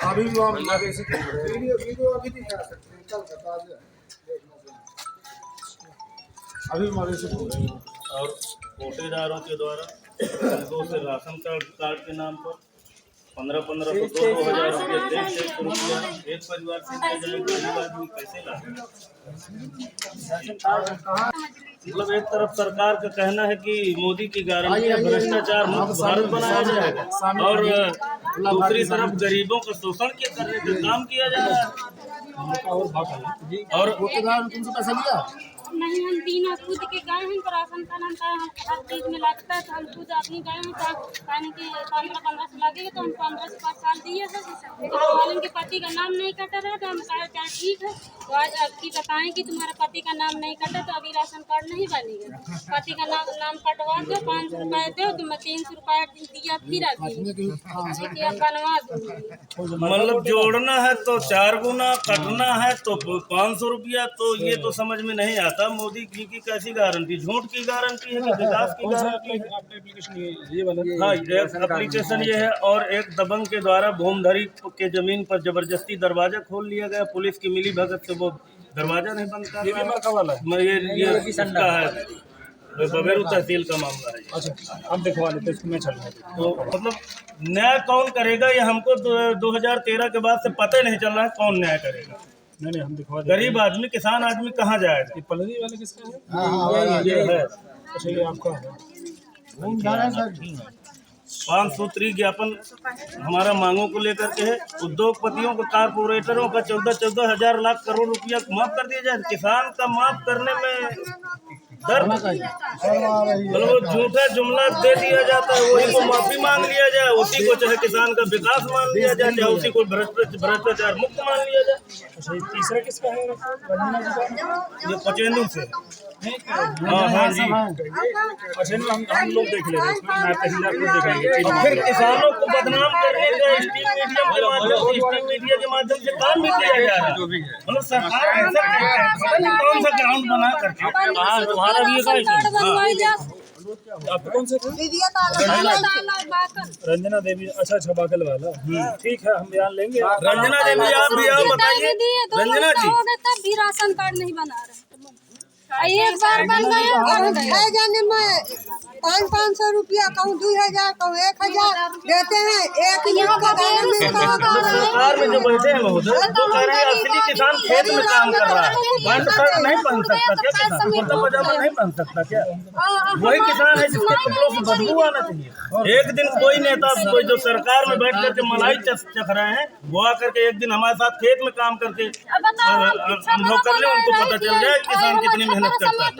अभी भी हम वीडियो अभी दिखा सकते हैं, कल का ताजा अभी मवेशी और कोटेदारों के द्वारा लोगों से राशन कार्ड के नाम पर 1500 को 2000 रुपये 1 रुपया एक परिवार से दिया जाए, गरीब आदमी कैसे लाएगा? मतलब एक तरफ सरकार का कहना है कि मोदी की गारंटी है भ्रष्टाचार मुक्त भारत बनाया जाएगा, और दूसरी तरफ गरीबों का शोषण करने का काम किया जा रहा है। और तुमसे पैसा लिया नहीं, हम बिना खुद के गए हैं तो राशन का नाम का हर चीज में लगता है, तो हम खुद अपनी गए हैं कहने के 1500 लगेगा, तो हम 15 से 5 साल दिए हैं। तो के पति का नाम नहीं कटा रहा, तो हम कहा क्या ठीक है, तो आज आपकी बताएं कि तुम्हारा पति का नाम नहीं कटा तो अभी राशन कार्ड नहीं बनेगा। पति का नाम कटवा दो, 500 रुपये दो, तो मैं 300 रुपये दिया फिर अभी बनवा दूँगी। मतलब जोड़ना है तो 4 गुना, कटना है तो 500 रुपया, तो ये तो समझ में नहीं आता। मोदी जी की कैसी गारंटी, झूठ की गारंटी है कि विकास की गारंटी है? हाँ, एक एप्लीकेशन ये है, और एक दबंग के द्वारा भूमधरी के जमीन पर जबरदस्ती दरवाजा खोल लिया गया, पुलिस की मिली भगत से वो दरवाजा नहीं बंद कर रहा। ये इसका है, बबेरू तहसील का मामला है। अच्छा, अब दिखवा लेते इसको, मैं चल रहा हूं। तो मतलब न्याय कौन करेगा, ये हमको 2013 के बाद से पता ही नहीं चल रहा है कौन न्याय करेगा। नहीं हम दिखवा गरीब आदमी, किसान आदमी कहाँ जाएगा? ये पलरी वाले किसका है? ये है। अच्छा, ये आपका है। 5 सूत्री ज्ञापन हमारा मांगों को लेकर के है। उद्योगपतियों को, कारपोरेटरों का 14 हजार लाख करोड़ रुपया माफ कर दिया जाए। किसान का माफ करने में दर्द, मतलब झूठा जुमला दे दिया जाता है, वही को माफी मांग लिया जाए, उसी को चाहे किसान का विकास मान लिया जाए, चाहे उसी को भ्रष्टाचार मुक्त मान लिया जाए। अच्छा, ये तीसरा किसका है? ये पचेंदू से। हाँ जी। अच्छा, हम लोग देख ले रहे हैं, फिर किसानों को बदनाम करने का स्टीम मीडिया के माध्यम से काम भी किया जा रहा है। मतलब सरकार ऐसा कौन सा ग्राउंड बना करके आप कौन से थे? रंजना देवी। अच्छा, बागल वाला। ठीक है, हम बयान लेंगे। रंजना देवी, आप भी आप बताइए। रंजना जी, तब भी राशन कार्ड नहीं बना रहे, एक बार बन गया जाने में 500 रुपया, कहूँ 2000, कहूँ 1000 देते हैं। एक सरकार में जो बैठे हैं महोदय, तो कह रहे हैं असली किसान खेत में काम कर रहा है, पैंट शर्ट नहीं पहन सकता क्या? किसान कुर्ता पजामा नहीं पहन सकता क्या? वही किसान है जिसके कपड़ों से बदबू आना चाहिए। एक दिन कोई नेता, कोई जो सरकार में बैठ करके मलाई चख रहे हैं, वो आकर के एक दिन हमारे साथ खेत में काम करके अनुभव कर ले, उनको पता चल जाए किसान कितनी मेहनत करता है।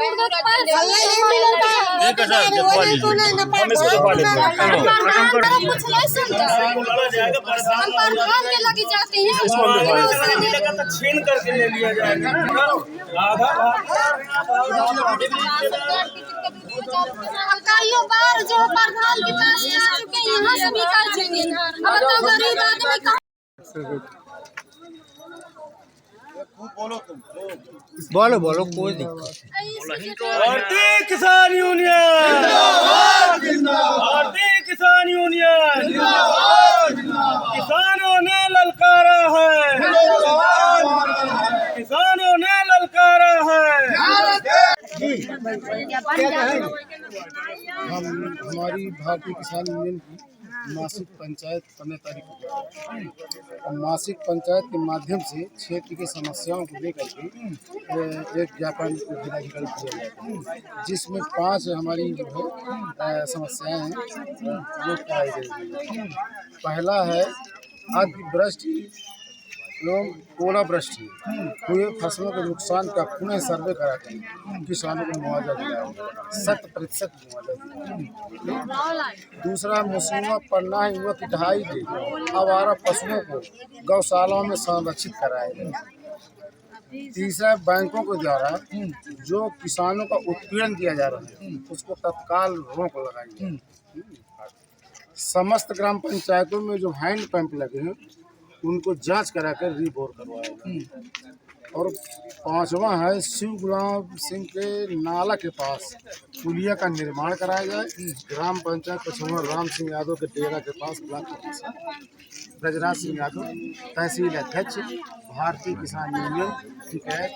छीन करके ले लिया जाएगा। कईयों बार जो प्रधान के पास आ चुके हैं, यहाँ से भी कर चुके हैं। अब तो गरीब आदमी बोलो कोई दिक्कत। भारतीय किसान यूनियन, भारतीय किसान यूनियन, किसानों ने ललकारा है, किसानों ने ललकारा है। हमारी भारतीय किसान यूनियन की मासिक पंचायत 15 तारीख को, और मासिक पंचायत के माध्यम से क्षेत्र की समस्याओं को लेकर के एक ज्ञापन जिलाधिकारी दिया जाता है, जिसमें 5 हमारी जो है समस्याएं हैं जो कराई गई। पहला है अतिवृष्टि एवं ओलावृष्टि हुए फसलों के नुकसान का पुनः सर्वे कराकर किसानों को मुआवजा दिया, 100% मुआवजा दिया। दूसरा, मुसीबा पड़ना ही युवा की ढहाई दे आवारा पशुओं को गौशालाओं में संरक्षित कराए। तीसरा, बैंकों के द्वारा जो किसानों का उत्पीड़न किया जा रहा है उसको तत्काल रोक लगाई। समस्त ग्राम पंचायतों में जो हैंड पंप लगे हैं उनको जांच कराकर रीबोर करवाएगा। और 5वां है शिव गुलाब सिंह के नाला के पास पुलिया का निर्माण कराया जाए। ग्राम पंचायत पचौहा राम सिंह यादव के डेरा के पास ब्लॉक कमासिन ब्रजराज सिंह यादव तहसील अध्यक्ष भारतीय किसान यूनियन टिकैत।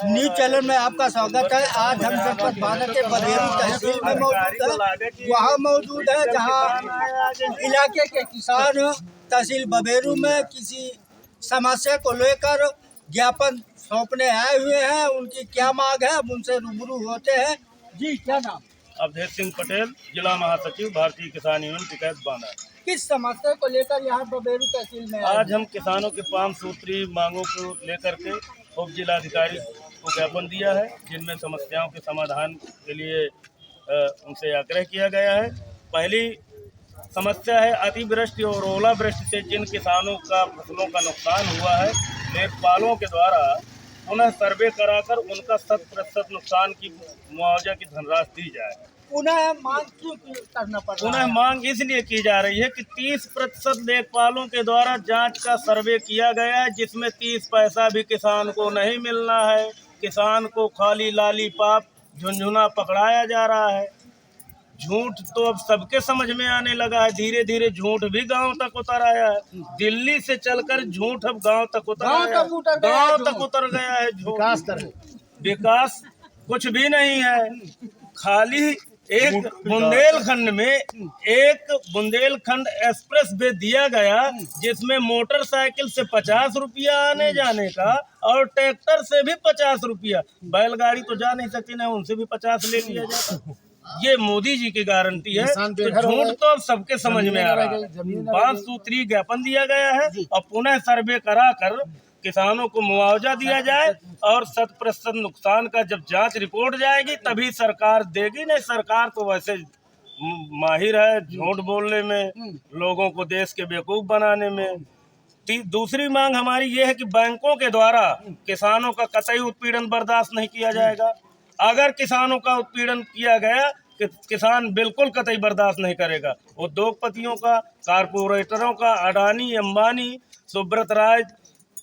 न्यूज चैनल में आपका स्वागत है। आज हम जनपद बांदा के बदेरू तहसील में मौजूद है। वहाँ मौजूद है जहाँ इलाके के किसान तहसील बबेरू में किसी समस्या को लेकर ज्ञापन सौंपने आए हुए हैं। उनकी क्या मांग है, अब उनसे रूबरू होते हैं। जी, क्या नाम? अवधेश सिंह पटेल, जिला महासचिव भारतीय किसान यूनियन टिकैत बांदा। किस समस्या को लेकर यहाँ बबेरू तहसील में आज हम किसानों के 5 सूत्री मांगों को लेकर के उप जिलाधिकारी को ज्ञापन दिया है, जिनमें समस्याओं के समाधान के लिए उनसे आग्रह किया गया है। पहली समस्या है अतिवृष्टि और ओलावृष्टि से जिन किसानों का फसलों का नुकसान हुआ है, लेखपालों के द्वारा पुनः सर्वे कराकर उनका 100% नुकसान की मुआवजा की धनराशि दी जाए। पुनः मांग क्यों करना पड़ रहा है? पुनः मांग इसलिए की जा रही है कि 30% लेखपालों के द्वारा जांच का सर्वे किया गया है, जिसमें 30 पैसा भी किसान को नहीं मिलना है। किसान को खाली लालीपाप झुनझुना पकड़ाया जा रहा है। झूठ तो अब सबके समझ में आने लगा है। धीरे धीरे झूठ भी गांव तक उतर आया है। दिल्ली से चलकर झूठ अब गांव तक उतर गया है। विकास कुछ भी नहीं है। खाली एक बुंदेलखंड में एक बुंदेलखंड एक्सप्रेस वे दिया गया, जिसमें मोटरसाइकिल से 50 रुपया आने जाने का और ट्रैक्टर से भी 50 रुपया। बैलगाड़ी तो जा नहीं सकती ना, उनसे भी 50 ले लिया जाता। ये मोदी जी की गारंटी है। तो झूठ तो अब सबके समझ में आ रहा है। 5 सूत्री ज्ञापन दिया गया है और पुनः सर्वे कराकर किसानों को मुआवजा दिया जाए और 100% नुकसान का जब जांच रिपोर्ट जाएगी तभी सरकार देगी। नहीं, सरकार तो वैसे माहिर है झूठ बोलने में, लोगों को देश के बेवकूफ बनाने में। दूसरी मांग हमारी ये है कि बैंकों के द्वारा किसानों का कतई उत्पीड़न बर्दाश्त नहीं किया जाएगा। अगर किसानों का उत्पीड़न किया गया कि किसान बिल्कुल कतई बर्दाश्त नहीं करेगा। उद्योगपतियों का, कारपोरेटरों का, अडानी अंबानी सुब्रत राय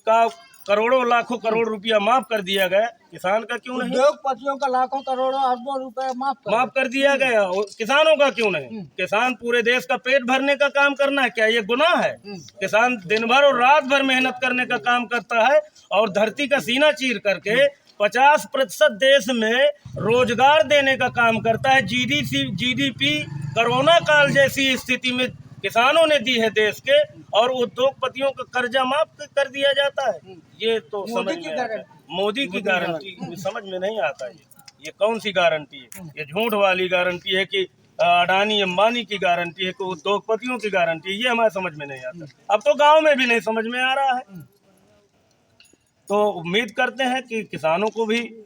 का करोड़ों लाखों करोड़ रुपया माफ कर दिया गया, किसान का क्यों नहीं? उद्योगपतियों का लाखों करोड़ों अरबों रुपए माफ कर दिया गया, किसानों का क्यों नहीं? किसान पूरे देश का पेट भरने का काम करना है, क्या ये गुनाह है? किसान दिन भर और रात भर मेहनत करने का काम करता है और धरती का सीना चीर करके 50% देश में रोजगार देने का काम करता है। जीडीपी कोरोना काल जैसी स्थिति में किसानों ने दी है देश के, और उद्योगपतियों का कर्जा माफ कर दिया जाता है। ये तो समझ में आता है। मोदी की गारंटी समझ में नहीं आता। ये कौन सी गारंटी है? ये झूठ वाली गारंटी है कि अडानी अंबानी की गारंटी है कि उद्योगपतियों की गारंटी है। ये हमारे समझ में नहीं आता। अब तो गांव में भी नहीं समझ में आ रहा है। तो उम्मीद करते हैं कि किसानों को भी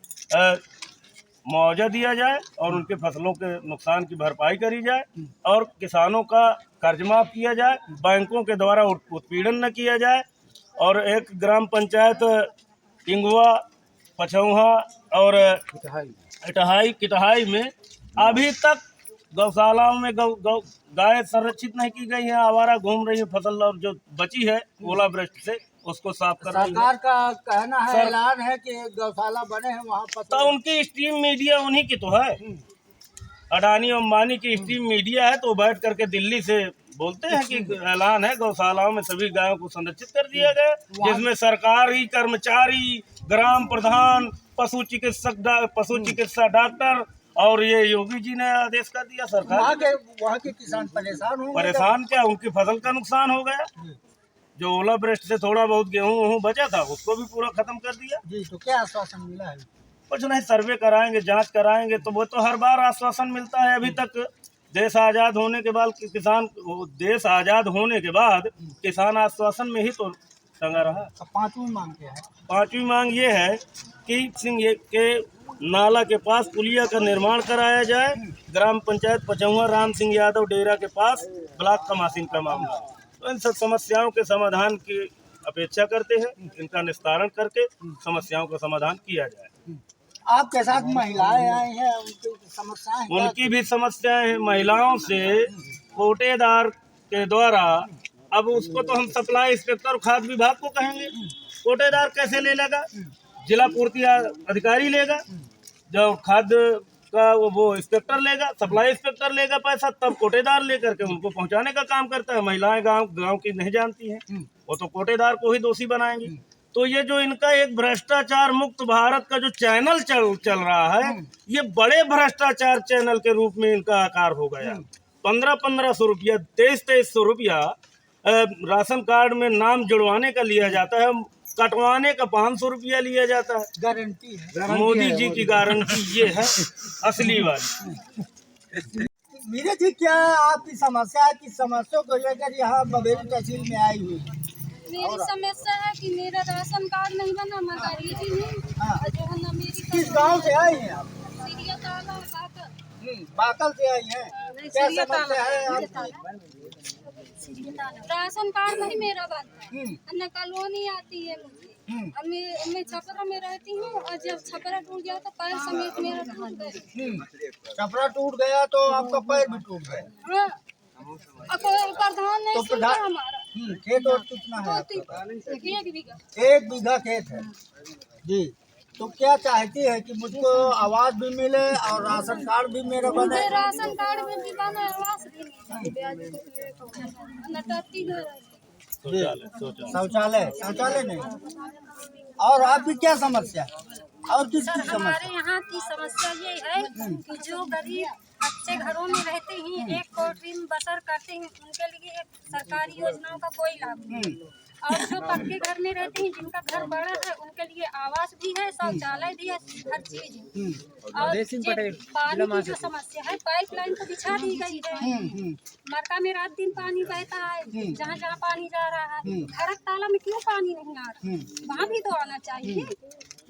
मुआवजा दिया जाए और उनके फसलों के नुकसान की भरपाई करी जाए और किसानों का कर्ज माफ किया जाए, बैंकों के द्वारा उत्पीड़न न किया जाए। और एक ग्राम पंचायत टिंगुआ, पचौहा और किटहाई में अभी तक गौशालाओं में गाय संरक्षित नहीं की गई है। आवारा घूम रही है। फसल और जो बची है ओलावृष्टि से उसको साफ कर रही है। सरकार का कहना है, ऐलान है कि गौशाला बने हैं वहाँ पर। तो उनकी स्ट्रीम मीडिया उन्हीं की तो है। अडानी और अंबानी की स्ट्रीम मीडिया है, तो बैठ करके दिल्ली से बोलते हैं कि ऐलान है गौशालाओं में सभी गायों को संरक्षित कर दिया गया, जिसमें सरकारी कर्मचारी, ग्राम प्रधान, पशु चिकित्सा डॉक्टर और ये योगी जी ने आदेश कर दिया। सरकार वहाँ के किसान परेशान क्या, उनकी फसल का नुकसान हो गया। जो ओलावृष्टि से थोड़ा बहुत गेहूं बचा था उसको भी पूरा खत्म कर दिया। जी, तो क्या आश्वासन मिला है? कुछ नहीं, सर्वे कराएंगे, जांच कराएंगे। तो वो तो हर बार आश्वासन मिलता है। अभी तक देश आज़ाद होने के बाद किसान आश्वासन में ही तो टंगा रहा। तो पांचवी मांग क्या है? पांचवी मांग ये है कि सिंह के नाला के पास पुलिया का निर्माण कराया जाए। ग्राम पंचायत पचौहा राम सिंह यादव डेरा के पास ब्लॉक कमासिन का मामला। तो इन सब समस्याओं के समाधान की अपेक्षा करते हैं। इनका निस्तारण करके समस्याओं का समाधान किया जाए। आपके साथ महिलाएं आई हैं, उनकी समस्याएं, उनकी भी समस्याएं हैं। महिलाओं से कोटेदार के द्वारा अब उसको तो हम सप्लाई इंस्पेक्टर और खाद्य विभाग को कहेंगे। कोटेदार कैसे ले लेगा? जिला पूर्ति अधिकारी लेगा, जो खाद्य का वो इंस्पेक्टर लेगा, सप्लाई इंस्पेक्टर लेगा पैसा, तब कोटेदार लेकर के उनको पहुंचाने का काम करता है। महिलाएं गांव की नहीं जानती हैं, वो तो कोटेदार को ही दोषी बनाएंगी। तो ये जो इनका एक भ्रष्टाचार मुक्त भारत का जो चैनल चल रहा है, ये बड़े भ्रष्टाचार चैनल के रूप में इनका आकार हो गया। 1500 रुपया, 2300 रुपया राशन कार्ड में नाम जुड़वाने का लिया जाता है, कटवाने का 500 रुपया लिया जाता है। गारंटी है, मोदी जी की गारंटी ये है असली वाली। मीरा जी, क्या आपकी समस्या है? किस समस्या को लेकर यहाँ बबेरू तहसील में आई हुई? मेरी समस्या है कि मेरा राशन कार्ड नहीं बना, मैं गरीब ही हूँ। हाँ। और जो है ना मेरी किस गांव से आई हैं आप? सीरिया ताला बाकर। बाकल से आई हैं। क्या समस्या है आपकी? राशन कार्ड नहीं मेरा बनता, न कॉलोनी आती है मुझे। अब मैं छपरा में रहती हूँ, और जब छपरा टूट गया तो पैर समेत मेरा टूट गया। छपरा टूट गया तो आपका पैर भी टूट गया। हाँ, और कोई प्रधान नहीं तो सुनता हमारा। खेत और कितना है आपके पास? 1 बीघा। 1 बीघा खेत है जी। तो क्या चाहती है कि मुझको आवाज भी मिले और राशन कार्ड भी मेरा बने? मुझे राशन कार्ड में भी बना, आवास भी नहीं, न टट्टी घर है। शौचालय नहीं। और आपकी क्या समस्या है? और किसकी समस्या? हमारे यहाँ की समस्या ये है कि जो गरीब बच्चे घरों में रहते हैं, एक कोठरी में बसर करते हैं, उनके लिए सरकारी योजनाओं का कोई लाभ नहीं। और जो पक्के घर में रहते हैं, जिनका घर बड़ा है, उनके लिए आवास भी है, शौचालय भी है, हर चीज है। और पानी की जो समस्या है, पाइपलाइन तो बिछा दी गई है, मरका में रात दिन पानी बहता है, जहाँ जहाँ पानी जा रहा है। खड़क ताला में क्यों पानी नहीं आ रहा? वहाँ भी तो आना चाहिए।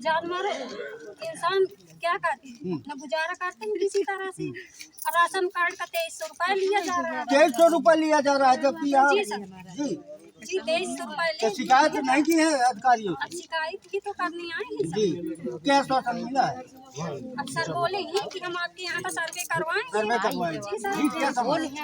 जानवर इंसान क्या करते हैं, न गुजारा करते हैं किसी तरह से। राशन कार्ड का 2300 रुपया लिया जा रहा है। 2300 रुपया लिया जा रहा है, जबकि यहाँ जी सर, जी 2300 रुपया तो ले। शिकायत नहीं की है अधिकारियों अब शिकायत भी तो करने आए हैं जी? सर। क्या आश्वासन मिला है? अब सर बोले हैं कि हम आपके यहाँ का सर्वे करवाएंगे। सर्वे करवाएंगे। जी सर। जी, क्या समस्या?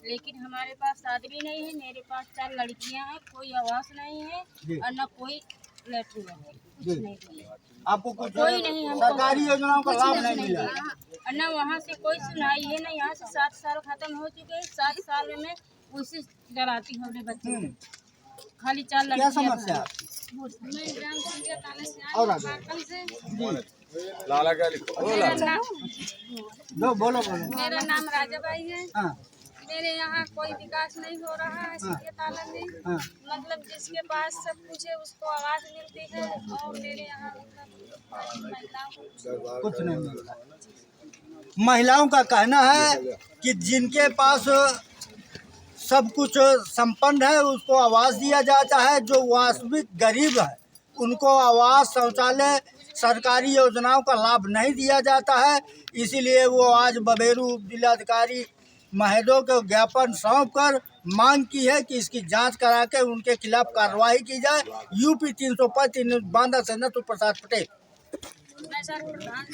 लेकिन हमारे पास आदमी नहीं है, मेरे पास 4 लड़कियां हैं, कोई आवास नहीं है और न कोई लेटरिन है, कुछ नहीं। आपको कुछ कोई नहीं, हमको सरकारी योजनाओं का लाभ नहीं मिला? और न वहाँ से कोई सुनाई है, न यहाँ से 7 साल खत्म हो चुके हैं। 7 साल में मैं उसी डराती हूँ अपने बच्चे को। खाली 4 क्या लड़कियां। समस्या है? मैं ग्राम सीरिया ताला से आई और हूँ, आगे। बाकल से। लाला क्या लिखो? मेरा नाम बोलो। मेरा नाम राजाबाई है। हाँ मेरे यहाँ कोई विकास नहीं हो रहा है सीरिया ताला में। हाँ। मतलब जिसके पास सब कुछ है उसको आवाज मिलती है, और मेरे यहाँ महिलाओं को कुछ नहीं मिलता। महिलाओं का कहना है कि जिनके पास सब कुछ संपन्न है उसको आवास दिया जाता है, जो वास्तविक गरीब है उनको आवास, शौचालय, सरकारी योजनाओं का लाभ नहीं दिया जाता है। इसीलिए वो आज बबेरू जिलाधिकारी महेदों को ज्ञापन सौंप कर मांग की है कि इसकी जांच करा के उनके खिलाफ कार्रवाई की जाए। यूपी 305 बांदा से नथु प्रसाद पटेल। मैं सर प्रधान